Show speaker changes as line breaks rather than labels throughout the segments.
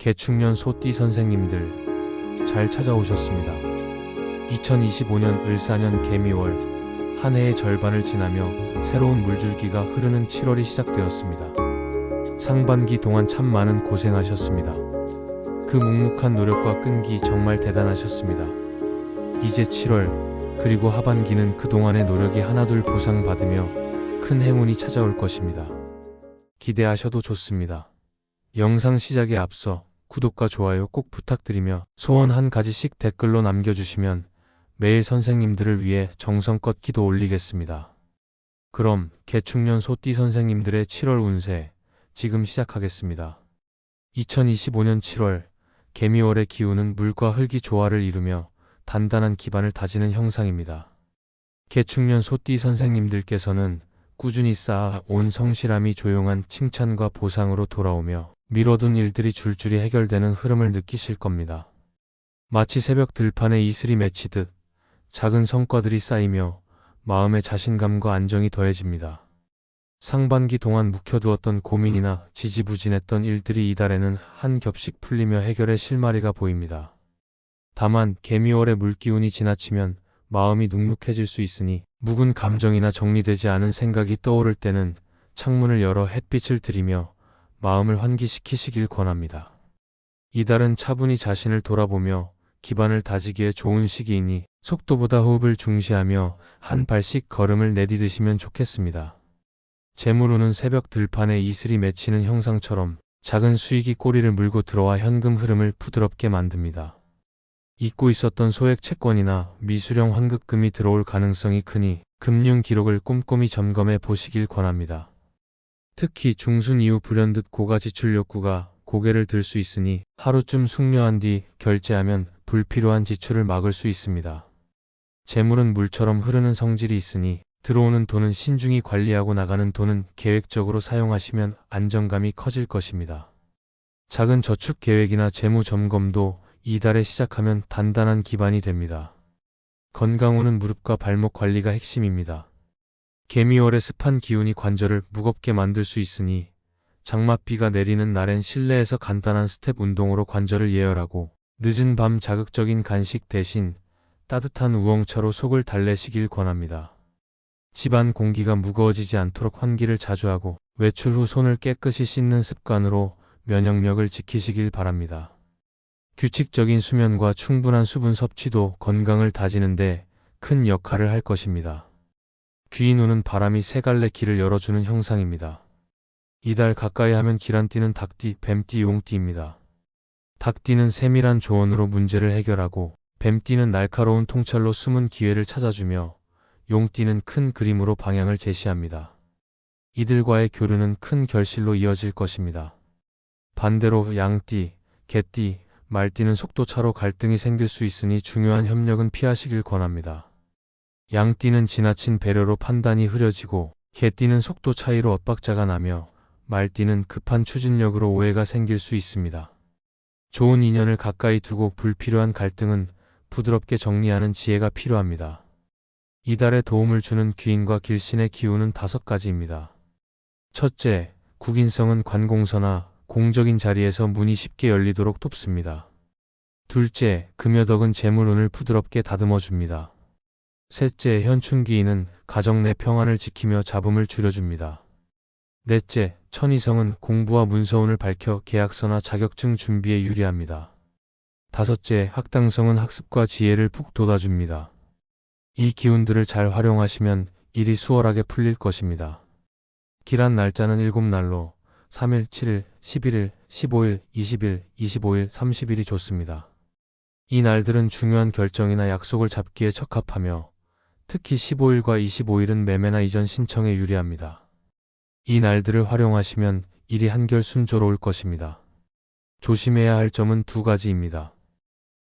개축년 소띠 선생님들 잘 찾아오셨습니다. 2025년 을사년 개미월, 한 해의 절반을 지나며 새로운 물줄기가 흐르는 7월이 시작되었습니다. 상반기 동안 참 많은 고생하셨습니다. 그 묵묵한 노력과 끈기 정말 대단하셨습니다. 이제 7월, 그리고 하반기는 그동안의 노력이 하나둘 보상받으며 큰 행운이 찾아올 것입니다. 기대하셔도 좋습니다. 영상 시작에 앞서 구독과 좋아요 꼭 부탁드리며 소원 한 가지씩 댓글로 남겨주시면 매일 선생님들을 위해 정성껏 기도 올리겠습니다. 그럼 개축년 소띠 선생님들의 7월 운세 지금 시작하겠습니다. 2025년 7월, 개미월의 기운은 물과 흙이 조화를 이루며 단단한 기반을 다지는 형상입니다. 개축년 소띠 선생님들께서는 꾸준히 쌓아온 성실함이 조용한 칭찬과 보상으로 돌아오며 미뤄둔 일들이 줄줄이 해결되는 흐름을 느끼실 겁니다. 마치 새벽 들판에 이슬이 맺히듯 작은 성과들이 쌓이며 마음의 자신감과 안정이 더해집니다. 상반기 동안 묵혀두었던 고민이나 지지부진했던 일들이 이달에는 한 겹씩 풀리며 해결의 실마리가 보입니다. 다만 개미월의 물기운이 지나치면 마음이 눅눅해질 수 있으니 묵은 감정이나 정리되지 않은 생각이 떠오를 때는 창문을 열어 햇빛을 들이며 마음을 환기시키시길 권합니다. 이달은 차분히 자신을 돌아보며 기반을 다지기에 좋은 시기이니 속도보다 호흡을 중시하며 한 발씩 걸음을 내디디시면 좋겠습니다. 재물운은 새벽 들판에 이슬이 맺히는 형상처럼 작은 수익이 꼬리를 물고 들어와 현금 흐름을 부드럽게 만듭니다. 잊고 있었던 소액 채권이나 미수령 환급금이 들어올 가능성이 크니 금융 기록을 꼼꼼히 점검해 보시길 권합니다. 특히 중순 이후 불현듯 고가 지출 욕구가 고개를 들 수 있으니 하루쯤 숙려한 뒤 결제하면 불필요한 지출을 막을 수 있습니다. 재물은 물처럼 흐르는 성질이 있으니 들어오는 돈은 신중히 관리하고 나가는 돈은 계획적으로 사용하시면 안정감이 커질 것입니다. 작은 저축 계획이나 재무 점검도 이달에 시작하면 단단한 기반이 됩니다. 건강운은 무릎과 발목 관리가 핵심입니다. 개미월의 습한 기운이 관절을 무겁게 만들 수 있으니 장맛비가 내리는 날엔 실내에서 간단한 스텝 운동으로 관절을 예열하고 늦은 밤 자극적인 간식 대신 따뜻한 우엉차로 속을 달래시길 권합니다. 집안 공기가 무거워지지 않도록 환기를 자주 하고 외출 후 손을 깨끗이 씻는 습관으로 면역력을 지키시길 바랍니다. 규칙적인 수면과 충분한 수분 섭취도 건강을 다지는 데 큰 역할을 할 것입니다. 귀인운은 바람이 세 갈래 길을 열어주는 형상입니다. 이달 가까이 하면 기란띠는 닭띠, 뱀띠, 용띠입니다. 닭띠는 세밀한 조언으로 문제를 해결하고 뱀띠는 날카로운 통찰로 숨은 기회를 찾아주며 용띠는 큰 그림으로 방향을 제시합니다. 이들과의 교류는 큰 결실로 이어질 것입니다. 반대로 양띠, 개띠, 말띠는 속도차로 갈등이 생길 수 있으니 중요한 협력은 피하시길 권합니다. 양띠는 지나친 배려로 판단이 흐려지고 개띠는 속도 차이로 엇박자가 나며 말띠는 급한 추진력으로 오해가 생길 수 있습니다. 좋은 인연을 가까이 두고 불필요한 갈등은 부드럽게 정리하는 지혜가 필요합니다. 이달에 도움을 주는 귀인과 길신의 기운은 5가지입니다. 첫째, 국인성은 관공서나 공적인 자리에서 문이 쉽게 열리도록 돕습니다. 둘째, 금여덕은 재물운을 부드럽게 다듬어줍니다. 셋째, 현충기인은 가정 내 평안을 지키며 잡음을 줄여줍니다. 넷째, 천이성은 공부와 문서운을 밝혀 계약서나 자격증 준비에 유리합니다. 다섯째, 학당성은 학습과 지혜를 푹 돋아줍니다. 이 기운들을 잘 활용하시면 일이 수월하게 풀릴 것입니다. 길한 날짜는 7날로 3일, 7일, 11일, 15일, 20일, 25일, 30일이 좋습니다. 이 날들은 중요한 결정이나 약속을 잡기에 적합하며 특히 15일과 25일은 매매나 이전 신청에 유리합니다. 이 날들을 활용하시면 일이 한결 순조로울 것입니다. 조심해야 할 점은 2가지입니다.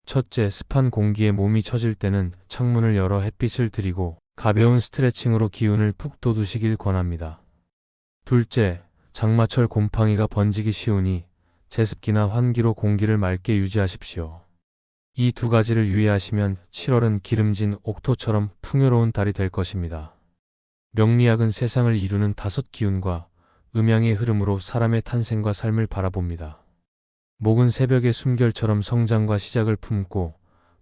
첫째, 습한 공기에 몸이 처질 때는 창문을 열어 햇빛을 들이고 가벼운 스트레칭으로 기운을 푹 돋우시길 권합니다. 둘째, 장마철 곰팡이가 번지기 쉬우니 제습기나 환기로 공기를 맑게 유지하십시오. 이 2가지를 유의하시면 7월은 기름진 옥토처럼 풍요로운 달이 될 것입니다. 명리학은 세상을 이루는 5기운과 음양의 흐름으로 사람의 탄생과 삶을 바라봅니다. 목은 새벽의 숨결처럼 성장과 시작을 품고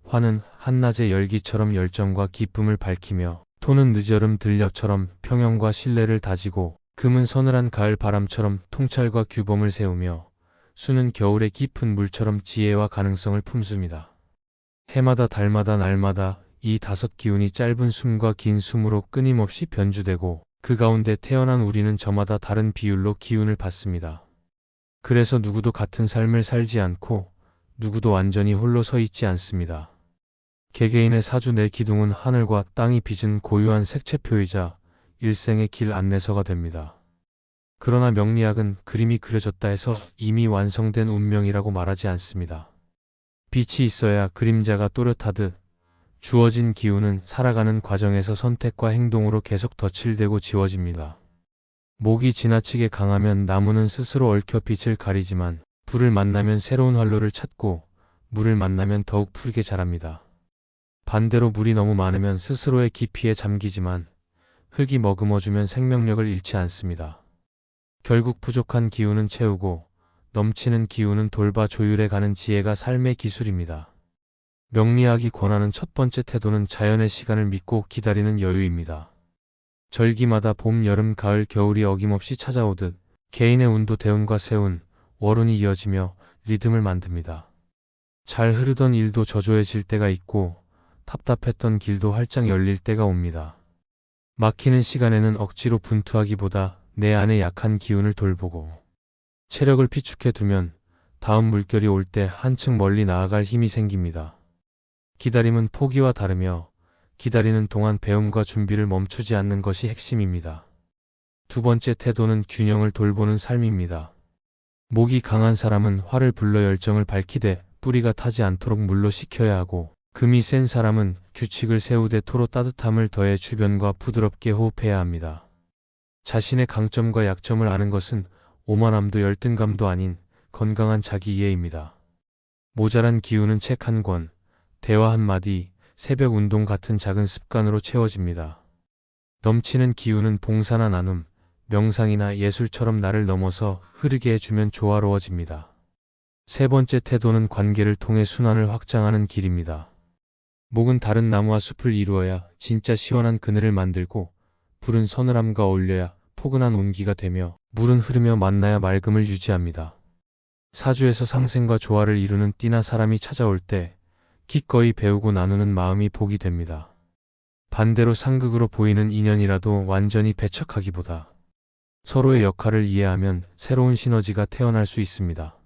화는 한낮의 열기처럼 열정과 기쁨을 밝히며 토는 늦여름 들녘처럼 평형과 신뢰를 다지고 금은 서늘한 가을 바람처럼 통찰과 규범을 세우며 수는 겨울의 깊은 물처럼 지혜와 가능성을 품습니다. 해마다 달마다 날마다 이 5기운이 짧은 숨과 긴 숨으로 끊임없이 변주되고 그 가운데 태어난 우리는 저마다 다른 비율로 기운을 받습니다. 그래서 누구도 같은 삶을 살지 않고 누구도 완전히 홀로 서 있지 않습니다. 개개인의 사주 내 기둥은 하늘과 땅이 빚은 고유한 색채표이자 일생의 길 안내서가 됩니다. 그러나 명리학은 그림이 그려졌다 해서 이미 완성된 운명이라고 말하지 않습니다. 빛이 있어야 그림자가 또렷하듯 주어진 기운은 살아가는 과정에서 선택과 행동으로 계속 덧칠되고 지워집니다. 목이 지나치게 강하면 나무는 스스로 얽혀 빛을 가리지만 불을 만나면 새로운 활로를 찾고 물을 만나면 더욱 푸르게 자랍니다. 반대로 물이 너무 많으면 스스로의 깊이에 잠기지만 흙이 머금어주면 생명력을 잃지 않습니다. 결국 부족한 기운은 채우고 넘치는 기운은 돌봐 조율해 가는 지혜가 삶의 기술입니다. 명리학이 권하는 첫 번째 태도는 자연의 시간을 믿고 기다리는 여유입니다. 절기마다 봄, 여름, 가을, 겨울이 어김없이 찾아오듯 개인의 운도 대운과 세운, 월운이 이어지며 리듬을 만듭니다. 잘 흐르던 일도 저조해질 때가 있고 답답했던 길도 활짝 열릴 때가 옵니다. 막히는 시간에는 억지로 분투하기보다 내 안의 약한 기운을 돌보고 체력을 비축해 두면 다음 물결이 올 때 한층 멀리 나아갈 힘이 생깁니다. 기다림은 포기와 다르며 기다리는 동안 배움과 준비를 멈추지 않는 것이 핵심입니다. 두 번째 태도는 균형을 돌보는 삶입니다. 목이 강한 사람은 화를 불러 열정을 밝히되 뿌리가 타지 않도록 물로 식혀야 하고 금이 센 사람은 규칙을 세우되 토로 따뜻함을 더해 주변과 부드럽게 호흡해야 합니다. 자신의 강점과 약점을 아는 것은 오만함도 열등감도 아닌 건강한 자기 이해입니다. 모자란 기운은 책 한 권, 대화 한마디, 새벽 운동 같은 작은 습관으로 채워집니다. 넘치는 기운은 봉사나 나눔, 명상이나 예술처럼 나를 넘어서 흐르게 해주면 조화로워집니다. 세 번째 태도는 관계를 통해 순환을 확장하는 길입니다. 목은 다른 나무와 숲을 이루어야 진짜 시원한 그늘을 만들고 불은 서늘함과 어울려야 포근한 온기가 되며 물은 흐르며 만나야 맑음을 유지합니다. 사주에서 상생과 조화를 이루는 띠나 사람이 찾아올 때 기꺼이 배우고 나누는 마음이 복이 됩니다. 반대로 상극으로 보이는 인연이라도 완전히 배척하기보다 서로의 역할을 이해하면 새로운 시너지가 태어날 수 있습니다.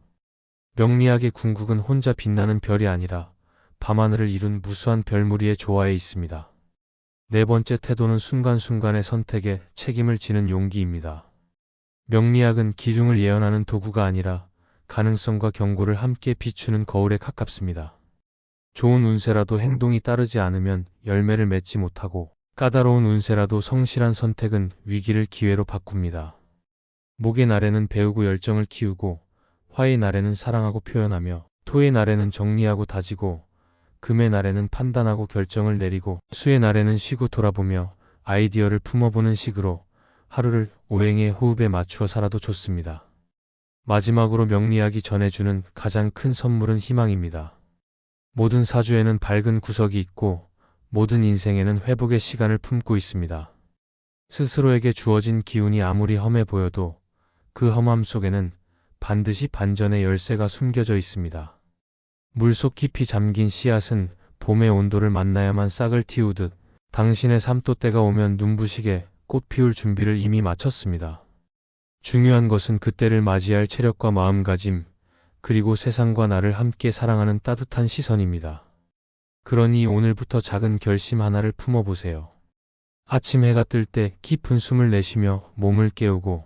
명리학의 궁극은 혼자 빛나는 별이 아니라 밤하늘을 이룬 무수한 별무리의 조화에 있습니다. 네 번째 태도는 순간순간의 선택에 책임을 지는 용기입니다. 명리학은 기중을 예언하는 도구가 아니라 가능성과 경고를 함께 비추는 거울에 가깝습니다. 좋은 운세라도 행동이 따르지 않으면 열매를 맺지 못하고 까다로운 운세라도 성실한 선택은 위기를 기회로 바꿉니다. 목의 날에는 배우고 열정을 키우고 화의 날에는 사랑하고 표현하며 토의 날에는 정리하고 다지고 금의 날에는 판단하고 결정을 내리고 수의 날에는 쉬고 돌아보며 아이디어를 품어보는 식으로 하루를 오행의 호흡에 맞추어 살아도 좋습니다. 마지막으로 명리학이 전해주는 가장 큰 선물은 희망입니다. 모든 사주에는 밝은 구석이 있고 모든 인생에는 회복의 시간을 품고 있습니다. 스스로에게 주어진 기운이 아무리 험해 보여도 그 험함 속에는 반드시 반전의 열쇠가 숨겨져 있습니다. 물속 깊이 잠긴 씨앗은 봄의 온도를 만나야만 싹을 틔우듯 당신의 삶도때가 오면 눈부시게 꽃 피울 준비를 이미 마쳤습니다. 중요한 것은 그때를 맞이할 체력과 마음가짐, 그리고 세상과 나를 함께 사랑하는 따뜻한 시선입니다. 그러니 오늘부터 작은 결심 하나를 품어보세요. 아침 해가 뜰 때 깊은 숨을 내쉬며 몸을 깨우고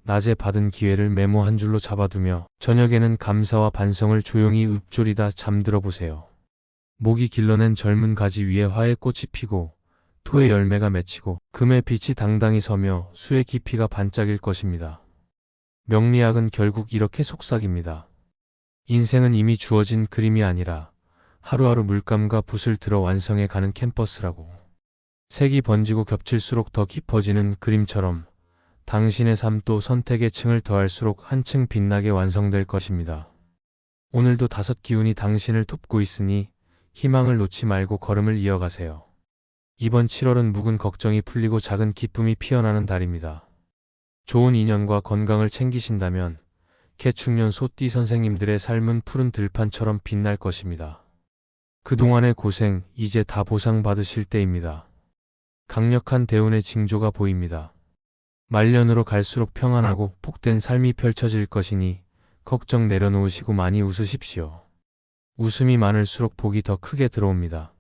낮에 받은 기회를 메모 한 줄로 잡아두며 저녁에는 감사와 반성을 조용히 읊조리다 잠들어 보세요. 목이 길러낸 젊은 가지 위에 화의 꽃이 피고 토의 열매가 맺히고 금의 빛이 당당히 서며 수의 깊이가 반짝일 것입니다. 명리학은 결국 이렇게 속삭입니다. 인생은 이미 주어진 그림이 아니라 하루하루 물감과 붓을 들어 완성해 가는 캔버스라고. 색이 번지고 겹칠수록 더 깊어지는 그림처럼 당신의 삶도 선택의 층을 더할수록 한층 빛나게 완성될 것입니다. 오늘도 다섯 기운이 당신을 돕고 있으니 희망을 놓지 말고 걸음을 이어가세요. 이번 7월은 묵은 걱정이 풀리고 작은 기쁨이 피어나는 달입니다. 좋은 인연과 건강을 챙기신다면 개축년 소띠 선생님들의 삶은 푸른 들판처럼 빛날 것입니다. 그동안의 고생, 이제 다 보상받으실 때입니다. 강력한 대운의 징조가 보입니다. 말년으로 갈수록 평안하고 복된 삶이 펼쳐질 것이니 걱정 내려놓으시고 많이 웃으십시오. 웃음이 많을수록 복이 더 크게 들어옵니다.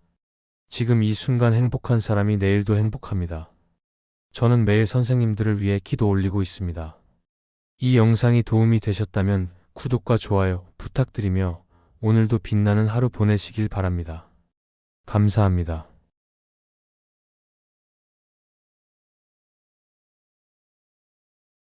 지금 이 순간 행복한 사람이 내일도 행복합니다. 저는 매일 선생님들을 위해 기도 올리고 있습니다. 이 영상이 도움이 되셨다면 구독과 좋아요 부탁드리며 오늘도 빛나는 하루 보내시길 바랍니다. 감사합니다.